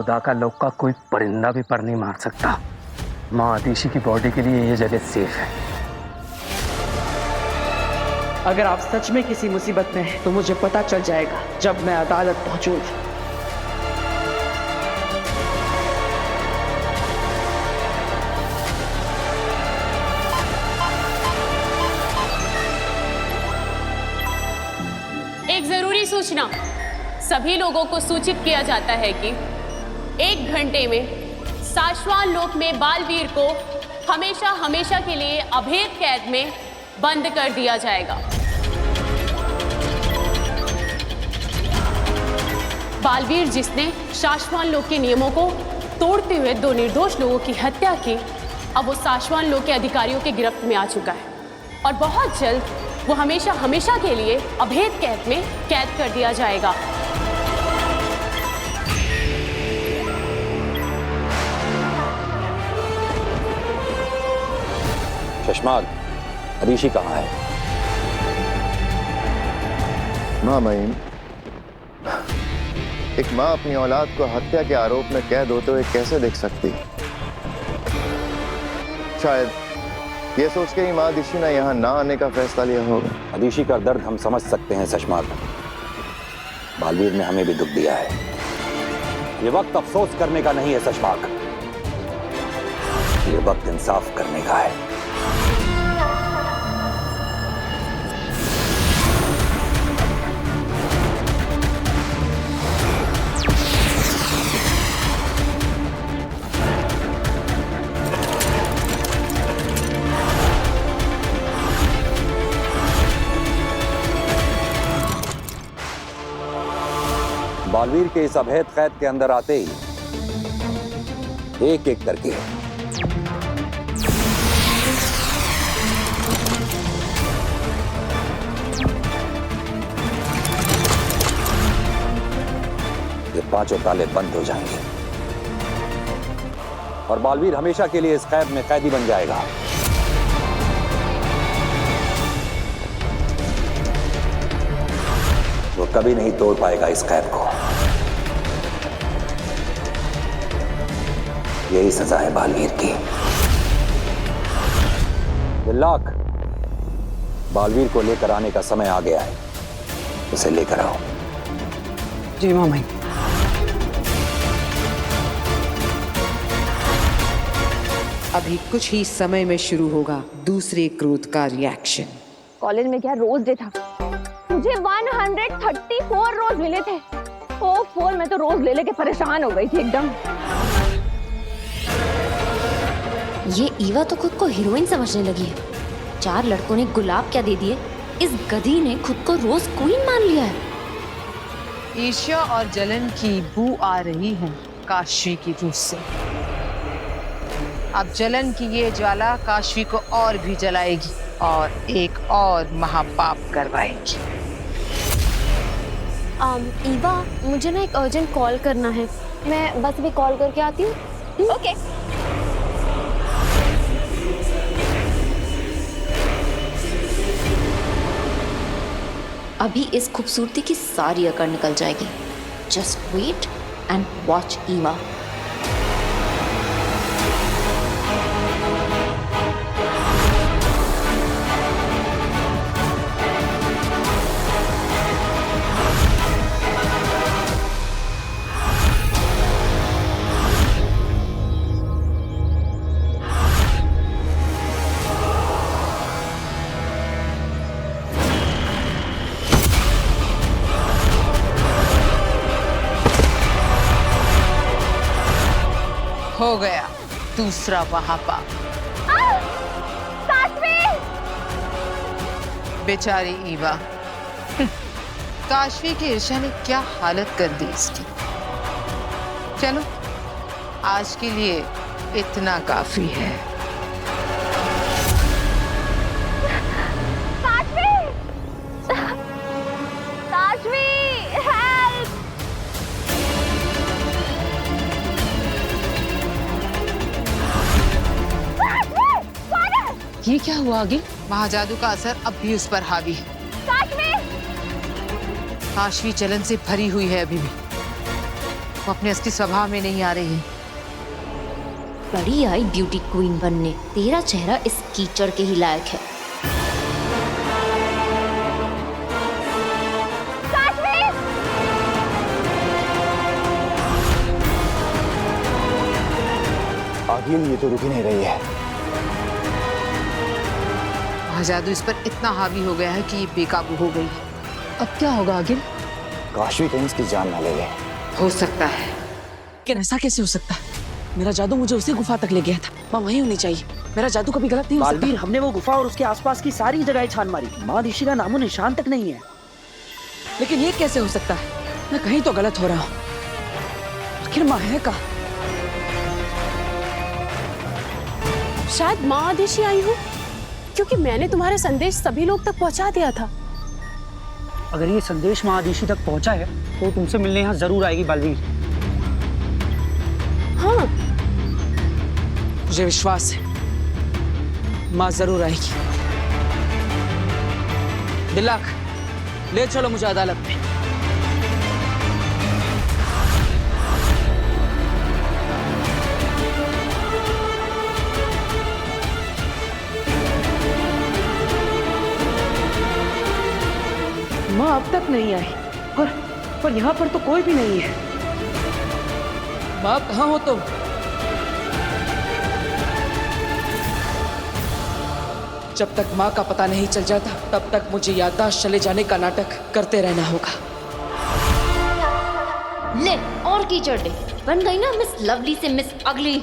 खुदा का लौका कोई परिंदा भी पर नहीं मार सकता। माँ आदिशी की बॉडी के लिए ये जगह सेफ है। अगर आप सच में किसी मुसीबत में हैं तो मुझे पता चल जाएगा जब मैं अदालत पहुंचूंगी। एक जरूरी सूचना, सभी लोगों को सूचित किया जाता है कि 1 घंटे में साशवान लोक में बालवीर को हमेशा हमेशा के लिए अभेद कैद में बंद कर दिया जाएगा। बालवीर जिसने साशवान लोक के नियमों को तोड़ते हुए 2 निर्दोष लोगों की हत्या की, अब वो साशवान लोक के अधिकारियों के गिरफ्त में आ चुका है और बहुत जल्द वो हमेशा हमेशा के लिए अभेद कैद में कैद कर दिया जाएगा। शशमाल, आदिशी कहाँ है? माँ महीन, एक माँ अपनी औलाद को हत्या के आरोप में कैद होते हुए कैसे देख सकती? शायद ये सोच के ही माँ आदिशी ने यहाँ ना आने का फैसला लिया होगा। आदिशी का दर्द हम समझ सकते हैं शशमाल। बालवीर ने हमें भी दुख दिया है। ये वक्त अफसोस करने का नहीं है शशमाल, ये वक्त इंसाफ करने का है। बालवीर के इस अभेद कैद के अंदर आते ही एक एक करके ये 5 ताले बंद हो जाएंगे और बालवीर हमेशा के लिए इस कैद में कैदी बन जाएगा। वो कभी नहीं तोड़ पाएगा इस कैद को। यही सजा है बालवीर की। लाख, बालवीर को लेकर आने का समय आ गया है, उसे लेकर आओ। जी मामा। अभी कुछ ही समय में शुरू होगा दूसरे क्रोध का रिएक्शन। कॉलेज में क्या रोज डे था, मुझे 134 रोज मिले थे। ओ 4 मैं तो रोज ले लेके परेशान हो गई थी एकदम। ये ईवा तो खुद को हीरोइन समझने लगी है। 4 लड़कों ने गुलाब क्या दे दिए, इस गधी ने खुद को रोज क्वीन मान लिया है। ईर्ष्या और जलन की बू आ रही है काशवी की रूह से। अब जलन की ये ज्वाला काशवी को और भी जलाएगी और एक और महापाप करवाएगी। ईवा, मुझे ना एक अर्जेंट कॉल करना है, मैं बस भी कॉल करके आती हूँ। ओके। अभी इस खूबसूरती की सारी अकड़ निकल जाएगी। Just wait and watch Eva. हो गया दूसरा महापाप। बेचारी ईवा, काशवी की ईर्ष्या ने क्या हालत कर दी इसकी। चलो, आज के लिए इतना काफी है। ये क्या हुआ आगे? महाजादू का असर अब भी उस पर हावी है। काशवी जलन से भरी हुई है अभी भी। वो अपने असली स्वभाव में नहीं आ रही है। बड़ी आई ब्यूटी क्वीन बनने, तेरा चेहरा इस कीचड़ के ही लायक है। आगिल, ये तो रुक ही नहीं रही है। जादू इस पर इतना हावी हो गया है कि ये बेकाबू हो गई है। अब क्या होगा आगिल? काश भी कहीं इसकी जान ना ले ले। हो सकता है। लेकिन ऐसा कैसे हो सकता है? मेरा जादू मुझे उसी गुफा तक ले गया था, माँ वहीं होनी चाहिए। मेरा जादू कभी गलत नहीं हो सकता। बालवीर, हमने वो गुफा और उसके आसपास की सारी जगह छान मारी, माँ ऋषि का नामो निशान तक नहीं है। लेकिन ये कैसे हो सकता है? मैं कहीं तो गलत हो रहा हूँ। आखिर माँ है कहाँ? शायद माँ आदिशी आई हो, क्योंकि मैंने तुम्हारे संदेश सभी लोग तक पहुंचा दिया था। अगर ये संदेश माँ आदिशी तक पहुंचा है तो तुमसे मिलने यहाँ जरूर आएगी बालवीर। हाँ, मुझे विश्वास है माँ जरूर आएगी। दिलाक, ले चलो मुझे अदालत में। माँ अब तक नहीं आई पर यहाँ पर तो कोई भी नहीं है। माँ कहाँ हो तुम? जब तक माँ का पता नहीं चल जाता तब तक मुझे याददाश्त चले जाने का नाटक करते रहना होगा। ले और कीचड़ दे, बन गई ना मिस लवली से मिस अगली।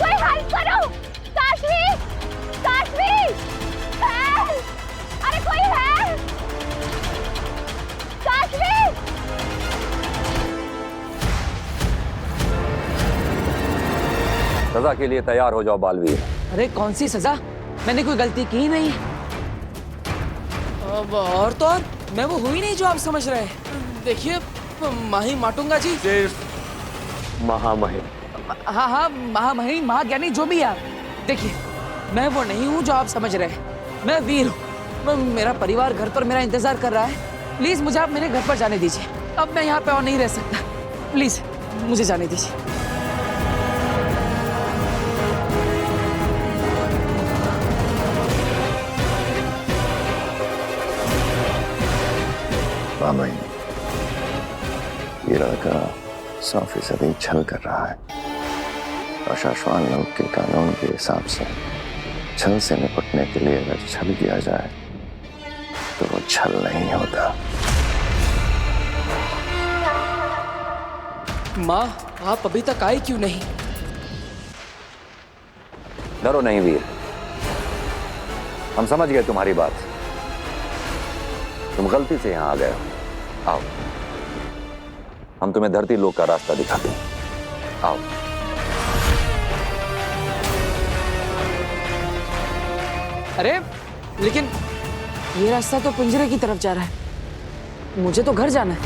कोई हेल्प करो! काशवी! काशवी! हेल्प! अरे कोई हेल्प! काशवी! सजा के लिए तैयार हो जाओ बालवीर। अरे कौन सी सजा? मैंने कोई गलती की ही नहीं। अब और तो और मैं वो हुई नहीं जो आप समझ रहे हैं। देखिए माही माटूंगा जी। महामहिम। हाँ हाँ, महामहिम, महाज्ञानी, जो भी आप। देखिए मैं वो नहीं हूँ जो आप समझ रहे हैं। मैं वीर हूँ। मेरा परिवार घर पर मेरा इंतजार कर रहा है। प्लीज मुझे आप मेरे घर पर जाने दीजिए। अब मैं यहाँ पे और नहीं रह सकता। प्लीज मुझे जाने दीजिए। मामा, ये लड़का 100% छल कर रहा है और शाश्वान लोग के कानून के हिसाब से छल से निपटने के लिए अगर छल किया जाए तो वो छल नहीं होता। माँ, आप अभी तक आई क्यों नहीं? डरो नहीं वीर, हम समझ गए तुम्हारी बात। तुम गलती से यहां आ गए हो। आओ, हम तुम्हें धरती लोक का रास्ता दिखाते हैं। आओ। अरे लेकिन ये रास्ता तो पिंजरे की तरफ जा रहा है। मुझे तो घर जाना है।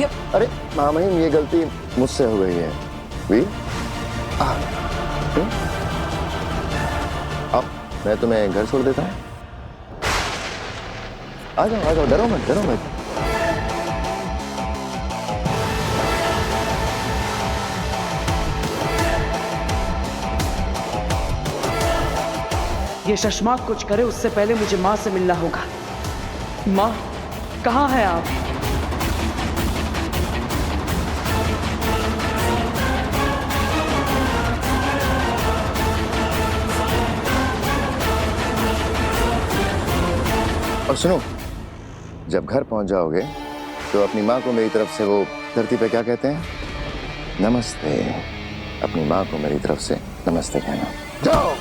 ये अरे मामहिम, ये गलती मुझसे हो गई है। वीर, अब मैं तुम्हें घर छोड़ देता हूँ। आ जाओ, डरो मत, डरो मत। ये शशमाक कुछ करे उससे पहले मुझे माँ से मिलना होगा। माँ, कहाँ है आप? और सुनो, जब घर पहुंच जाओगे तो अपनी माँ को मेरी तरफ से वो धरती पे क्या कहते हैं? नमस्ते। अपनी माँ को मेरी तरफ से नमस्ते कहना। जाओ।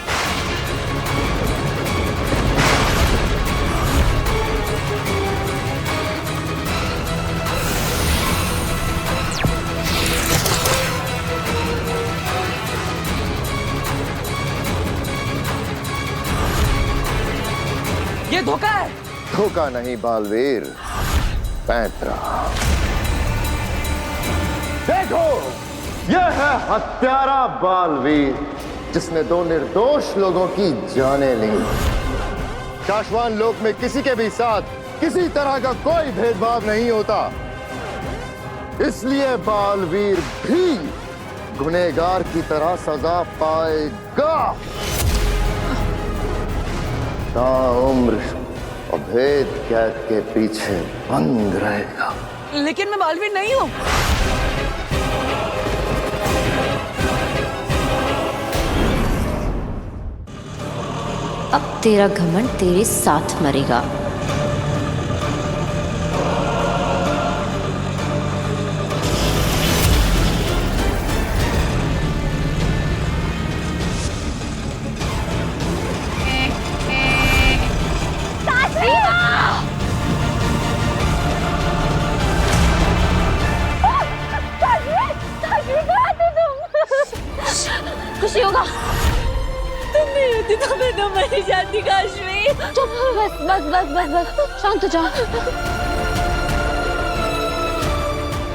ये धोखा है। धोखा नहीं बालवीर, पैंतरा। देखो, यह है हत्यारा बालवीर, जिसने दो निर्दोष लोगों की जानें ली। शाश्वान लोक में किसी के भी साथ किसी तरह का कोई भेदभाव नहीं होता, इसलिए बालवीर भी गुनहगार की तरह सजा पाएगा। ताउम्र अभेद कैद के पीछे बंद रहेगा। लेकिन मैं बालवीर नहीं हूँ। अब तेरा घमंड तेरे साथ मरेगा। खुशी होगा। तुम नहीं होती तो मैं तो मर जाती काश्मी। चुप, बस बस बस बस बस, शांत हो जा।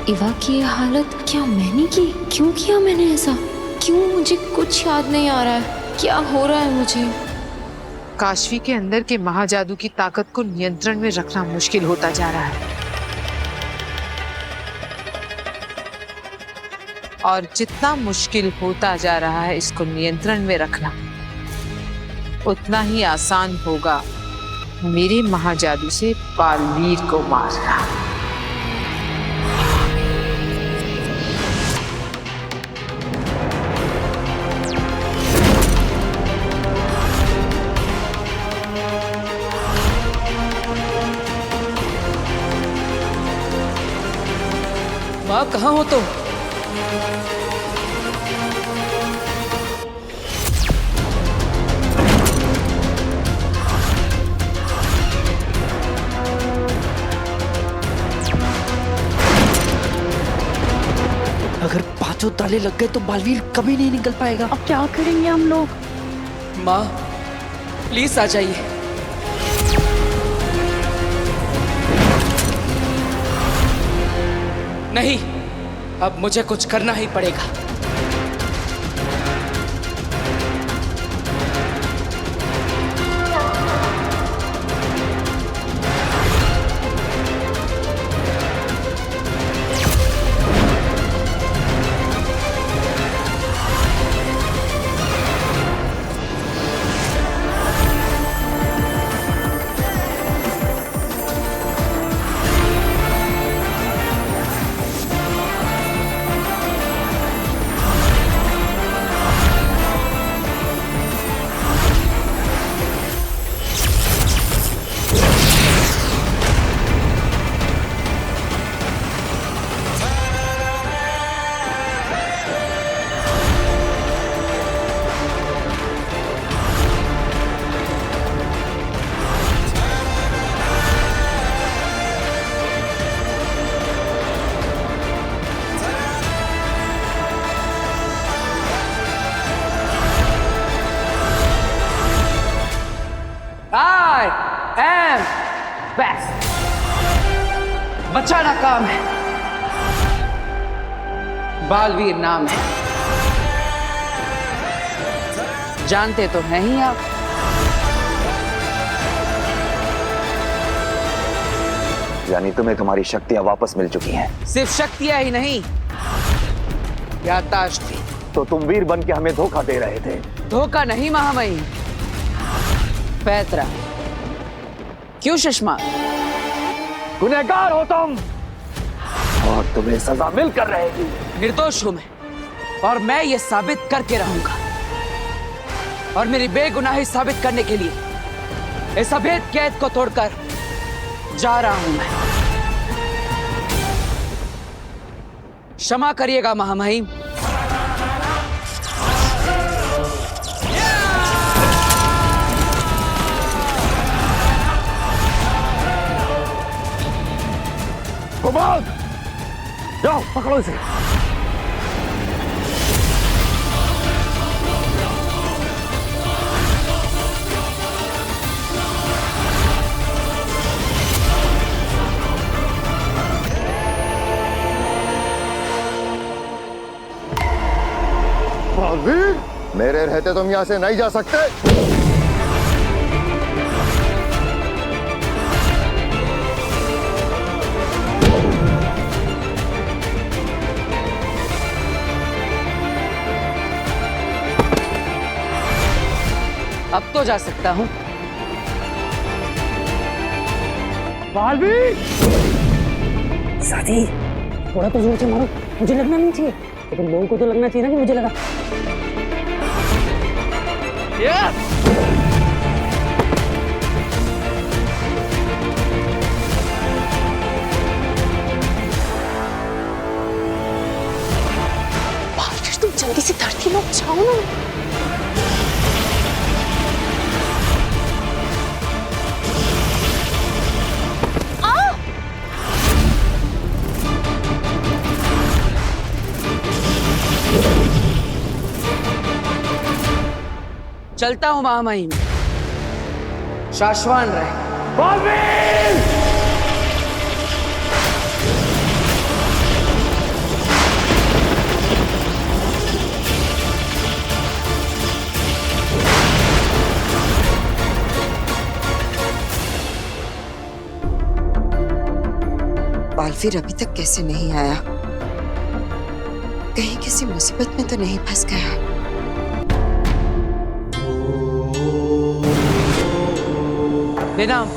इवा की ये हालत क्या मैंने की? क्यों किया मैंने ऐसा? क्यों? मुझे कुछ याद नहीं आ रहा है। क्या हो रहा है मुझे? काशवी के अंदर के महाजादू की ताकत को नियंत्रण में रखना मुश्किल होता जा रहा है, और जितना मुश्किल होता जा रहा है इसको नियंत्रण में रखना, उतना ही आसान होगा मेरे महाजादू से बालवीर को मारना। माँ कहाँ हो तुम? अगर पांचों ताले लग गए तो बालवीर कभी नहीं निकल पाएगा। अब क्या करेंगे हम लोग? माँ प्लीज आ जाइए। नहीं, अब मुझे कुछ करना ही पड़ेगा। I am best। बचाना काम है, बालवीर नाम है। जानते तो हैं ही आप। यानी तुम्हें तुम्हारी शक्तियां वापस मिल चुकी हैं। सिर्फ शक्तियां ही नहीं, याददाश्त भी। तो तुम वीर बन के हमें धोखा दे रहे थे। धोखा नहीं महामहिम, पैतरा। क्यों सुषमा? गुनहगार हो तुम और तुम्हें सजा मिलकर रहेगी। निर्दोष हूं मैं, और मैं ये साबित करके रहूंगा। और मेरी बेगुनाही साबित करने के लिए इस अभेद कैद को तोड़कर जा रहा हूं मैं। क्षमा करिएगा महामहिम। कुमार, जाओ पकड़ो इसे। बालवीर, मेरे रहते तुम यहां से नहीं जा सकते। अब तो जा सकता हूँ। साथी, थोड़ा तो जोर से मारो, मुझे लगना नहीं चाहिए, लेकिन लोगों को तो लगना चाहिए ना कि मुझे लगा। तुम जल्दी से धरती लोग जाओ ना। चलता हूँ महामहिम, शाश्वान रहे। बालवीर अभी तक कैसे नहीं आया? कहीं किसी मुसीबत में तो नहीं फंस गया? बेनाम।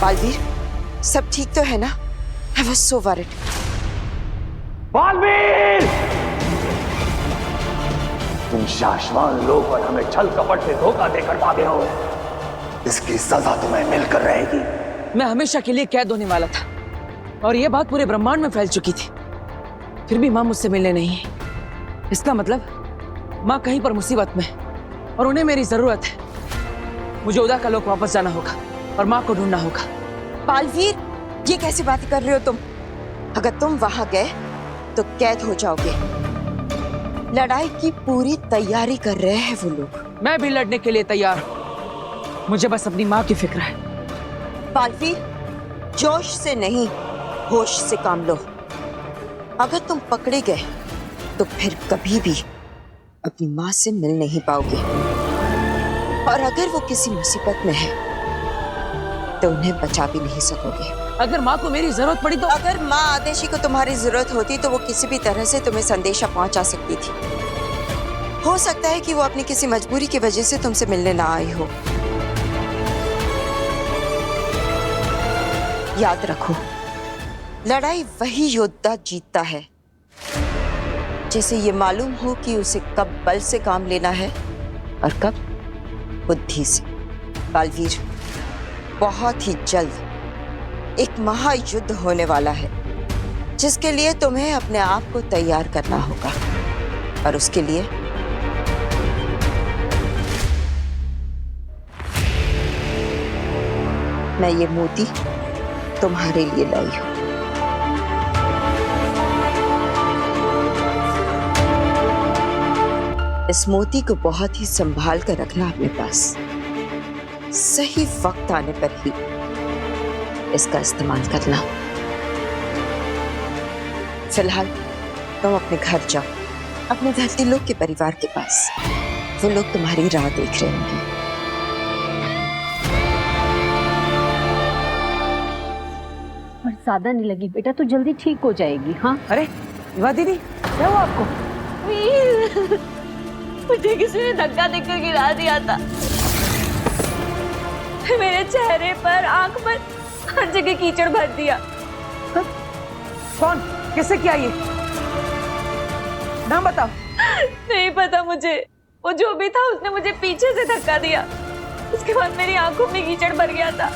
बालवीर, सब ठीक तो है ना? I was so worried. Baalveer! तुम शाश्वान लोग और हमें छल कपट से धोखा देकर भागे हो। इसकी सजा तुम्हें मिलकर रहेगी। मैं हमेशा के लिए कैद होने वाला था और यह बात पूरे ब्रह्मांड में फैल चुकी थी। फिर भी माँ मुझसे मिलने नहीं है। इसका मतलब माँ कहीं पर मुसीबत में और उन्हें मेरी जरूरत है। मुझे उदा का लोक वापस जाना होगा और माँ को ढूंढना होगा। बालवीर, ये कैसी बातें कर रहे हो तुम? अगर तुम वहां गए तो कैद हो जाओगे। लड़ाई की पूरी तैयारी कर रहे हैं वो लोग। मैं भी लड़ने के लिए तैयार हूँ। मुझे बस अपनी माँ की फिक्र है। बालवीर, जोश से नहीं, होश से काम लो। अगर तुम पकड़े गए तो फिर कभी भी अपनी माँ से मिल नहीं पाओगे। और अगर वो किसी मुसीबत में है तो उन्हें बचा भी नहीं सकोगे। अगर माँ को मेरी जरूरत पड़ी तो? अगर माँ आदेशी को तुम्हारी जरूरत होती तो वो किसी भी तरह से तुम्हें संदेशा पहुंचा सकती थी। हो सकता है कि वो अपनी किसी मजबूरी की वजह से तुमसे मिलने ना आई हो। याद रखो, लड़ाई वही योद्धा जीतता है जिसे ये मालूम हो कि उसे कब बल से काम लेना है और कब बुद्धि से। बालवीर, बहुत ही जल्द एक महायुद्ध होने वाला है जिसके लिए तुम्हें अपने आप को तैयार करना होगा। और उसके लिए मैं ये मोती तुम्हारे लिए लाई हूं। इस मोती को बहुत ही संभाल कर रखना अपने पास। सही वक्त आने पर ही इसका इस्तेमाल करना। फिलहाल तुम अपने घर जाओ, अपने धरती लोक के परिवार के पास। वो लोग तुम्हारी राह देख रहे होंगे। और ज्यादा नहीं लगी बेटा, तो जल्दी ठीक हो जाएगी। हाँ। अरे युवा दीदी, क्या हुआ आपको? मुझे किसी ने धक्का देकर गिरा दिया था। मेरे चेहरे पर, आंख पर, हर जगह कीचड़ भर दिया। कौन, किससे किया ये? नाम बताओ। नहीं पता मुझे। वो जो भी था उसने मुझे पीछे से धक्का दिया। उसके बाद मेरी आंखों में कीचड़ भर गया था।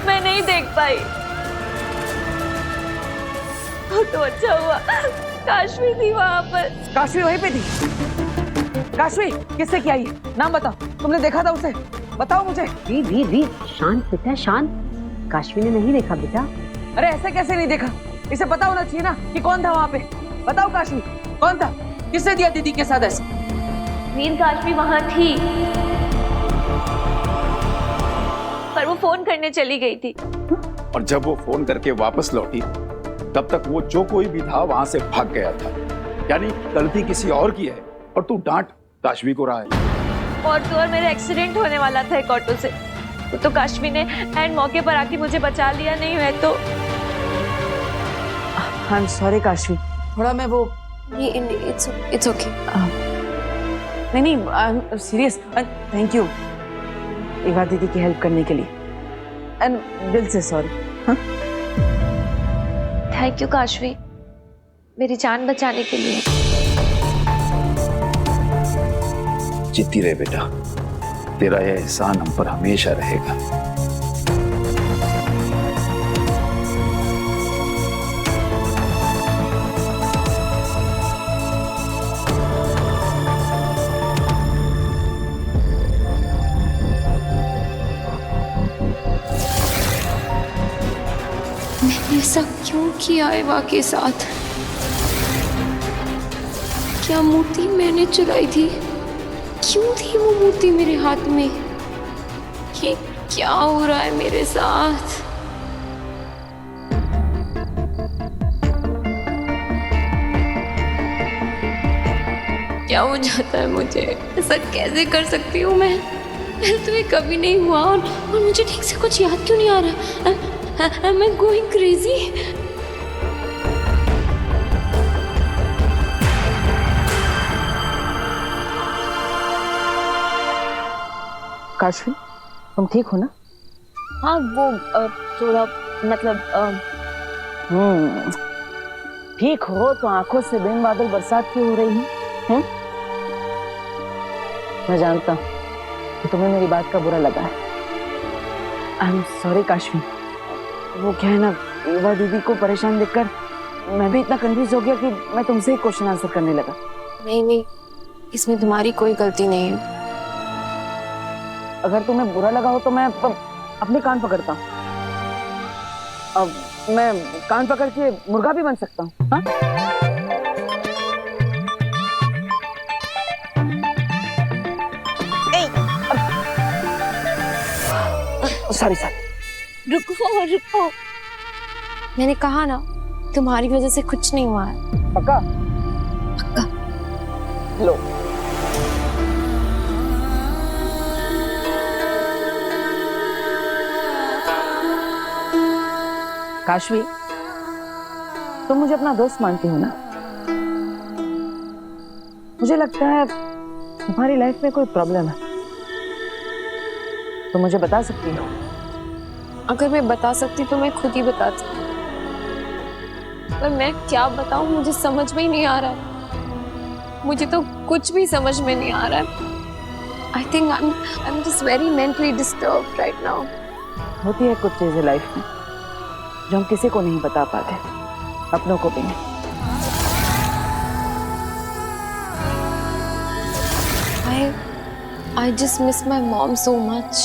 मैं नहीं देख पाई। तो अच्छा हुआ काशवी थी वहां पर। काशवी वहीं पे थी? काशवी, किससे किया ये? नाम बताओ। तुमने देखा था उसे? बताओ मुझे। वीर शांत बेटा, शांत। काशवी ने नहीं देखा बेटा। अरे ऐसे कैसे नहीं देखा? इसे पता होना चाहिए ना कि कौन था वहाँ पे। बताओ काशवी, कौन था? किसने दिया दीदी के साथ ऐसे? वीर, काशवी वहां थी पर वो फोन करने चली गई थी। और जब वो फोन करके वापस लौटी तब तक वो जो कोई भी था वहां से भाग गया था। यानी गलती किसी और की है और तू डांट काशवी को रहा है। और तो और मेरा एक्सीडेंट होने वाला था एक ऑटो से, तो काशवी ने एंड मौके पर आके मुझे बचा लिया। नहीं है तो आई एम सॉरी काशवी, थोड़ा मैं वो इट्स ओके। नहीं I am serious. Thank you Eva दीदी की हेल्प करने के लिए, एंड दिल से सॉरी। थैंक यू काशवी, मेरी जान बचाने के लिए। जीती रहे बेटा, तेरा यह एहसान हम पर हमेशा रहेगा। मैंने ऐसा क्यों किया एवा के साथ? क्या मूर्ति मैंने चुराई थी? क्यों थी वो मूर्ति मेरे हाथ में? ये क्या हो रहा है मेरे साथ? क्या हो जाता है मुझे? ऐसा कैसे कर सकती हूँ मैं? पहले तो ये कभी नहीं हुआ और मुझे ठीक से कुछ याद क्यों नहीं आ रहा? Am I going crazy? Kashvi, तुम ठीक हो ना? हाँ वो थोड़ा मतलब ठीक हो तो आंखों से बिन बादल बरसात क्यों हो रही है? मैं जानता हूँ कि तुम्हें मेरी बात का बुरा लगा है। I am sorry Kashvi. वो क्या है ना, ईवा दीदी को परेशान देखकर मैं भी इतना कंफ्यूज हो गया कि मैं तुमसे ही क्वेश्चन आंसर करने लगा। नहीं, इसमें तुम्हारी कोई गलती नहीं है। अगर तुम्हें बुरा लगा हो तो मैं अपने कान पकड़ता हूँ। अब मैं कान पकड़ के मुर्गा भी बन सकता हूँ। हाँ? सॉरी। रुको। मैंने कहा ना, तुम्हारी वजह से कुछ नहीं हुआ है। पक्का? लो। काशवी, तुम मुझे अपना दोस्त मानती हो ना? मुझे लगता है तुम्हारी लाइफ में कोई प्रॉब्लम है, तो मुझे बता सकती हो। अगर मैं बता सकती तो मैं खुद ही बताती, पर मैं क्या बताऊं, मुझे समझ में ही नहीं आ रहा है। मुझे तो कुछ भी समझ में नहीं आ रहा है। I think I am just very mentally disturbed right now. होती है कुछ चीजें लाइफ में जो हम किसी को नहीं बता पाते, अपनों को भी नहीं। I just miss my mom so much.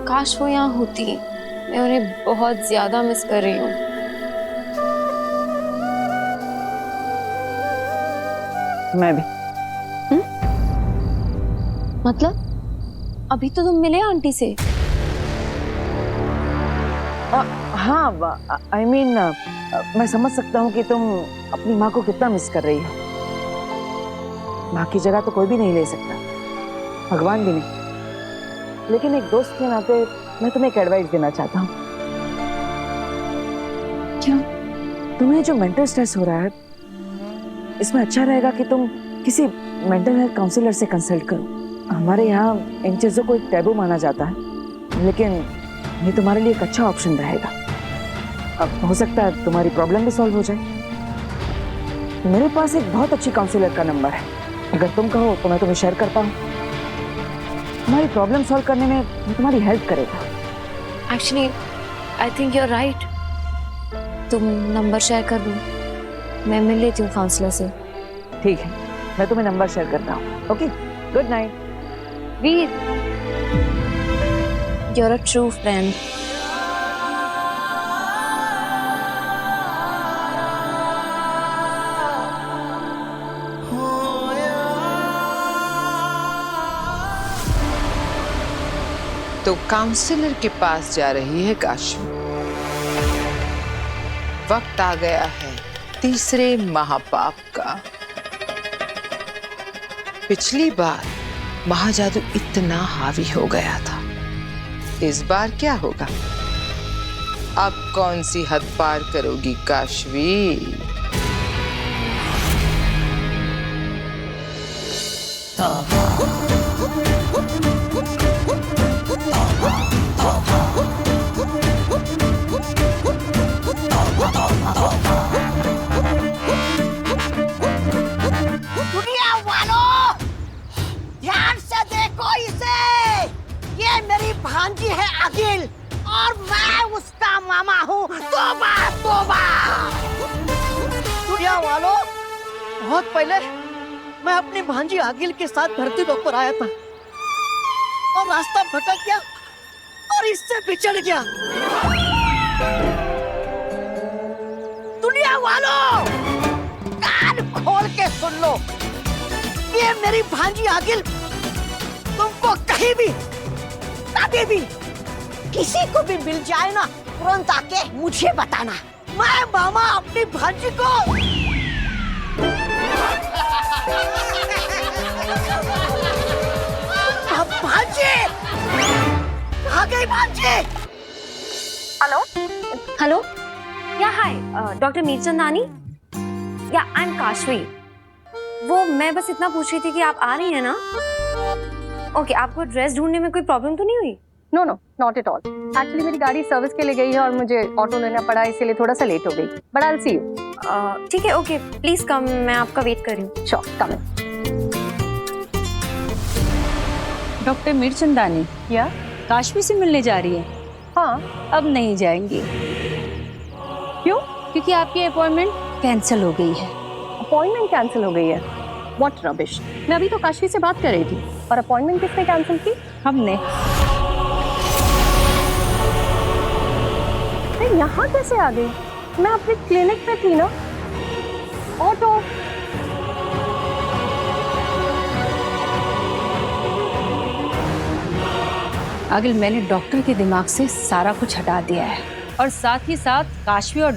काश वो यहाँ होती, मैं उन्हें बहुत ज्यादा मिस कर रही हूँ। मैं भी। मतलब अभी तो तुम मिले आंटी से? हाँ, I mean, मैं समझ सकता हूँ कि तुम अपनी माँ को कितना मिस कर रही हो। माँ की जगह तो कोई भी नहीं ले सकता, भगवान भी नहीं। लेकिन एक दोस्त के नाते मैं तुम्हें एक एडवाइस देना चाहता हूँ। क्या? तुम्हें जो मेंटल स्ट्रेस हो रहा है, इसमें अच्छा रहेगा कि तुम किसी मेंटल हेल्थ काउंसलर से कंसल्ट करो। हमारे यहाँ इन चीज़ों को एक टैबू माना जाता है, लेकिन ये तुम्हारे लिए एक अच्छा ऑप्शन रहेगा। अब हो सकता है तुम्हारी प्रॉब्लम भी सॉल्व हो जाए। मेरे पास एक बहुत अच्छी काउंसलर का नंबर है, अगर तुम कहो तो मैं तुम्हें शेयर करता हूँ। तुम्हारी प्रॉब्लम सॉल्व करने में वो तुम्हारी हेल्प करेगा। Actually I think you are right. तुम नंबर शेयर कर दो, मैं मिल लेती हूँ काउंसलर से। ठीक है, मैं तुम्हें नंबर शेयर करता हूँ। Okay, good night. Veer, you are a true friend. तो काउंसलर के पास जा रही है काशवी। वक्त आ गया है तीसरे महापाप का। पिछली बार महाजादू इतना हावी हो गया था, इस बार क्या होगा? अब कौन सी हद पार करोगी काशवी? दुनिया वालों, ध्यान से देखो इसे। ये मेरी भांजी है अगिल और मैं उसका मामा हूँ। तोबा तोबा। दुनिया वालों, बहुत पहले मैं अपनी भांजी अगिल के साथ धरती लोक पर आया था और रास्ता भटक गया और इससे बिछड़ गया। दुनिया वालों, कान खोल के सुन लो। ये मेरी भांजी अगिल तुमको कहीं भी, कभी भी, किसी को भी मिल जाए ना, तुरंत आके मुझे बताना। मैं मामा अपनी भांजी को भांजी, कहाँ गई भांजी? हेलो हेलो, या हाय डॉक्टर मीरचंदानी, या आई एम काशवी। वो मैं बस इतना पूछ रही थी कि आप आ रही हैं ना? ओके, आपको ड्रेस ढूंढने में कोई प्रॉब्लम तो नहीं हुई? No no, not at all. Actually मेरी गाड़ी सर्विस के लिए गई है और मुझे ऑटो लेना पड़ा, इसीलिए थोड़ा सा लेट हो गई। But I will see you. ठीक है, ओके, प्लीज कम, मैं आपका वेट कर रही हूँ। श्योर, कम। डॉक्टर मीरचंदानी, या काशवी से मिलने जा रही है? हाँ। अब नहीं जाएंगी। क्यों? क्योंकि आपकी अपॉइंटमेंट कैंसिल हो गई है। अपॉइंटमेंट कैंसिल हो गई है? What rubbish. मैं अभी तो काशवी से बात कर रही थी। और अपॉइंटमेंट किसने कैंसिल की? हमने। यहाँ कैसे आ गई? मैं अपने क्लिनिक में थी ना। ऑटो। अगिल, मैंने डॉक्टर के दिमाग से सारा कुछ हटा दिया है और साथ ही साथ काशवी और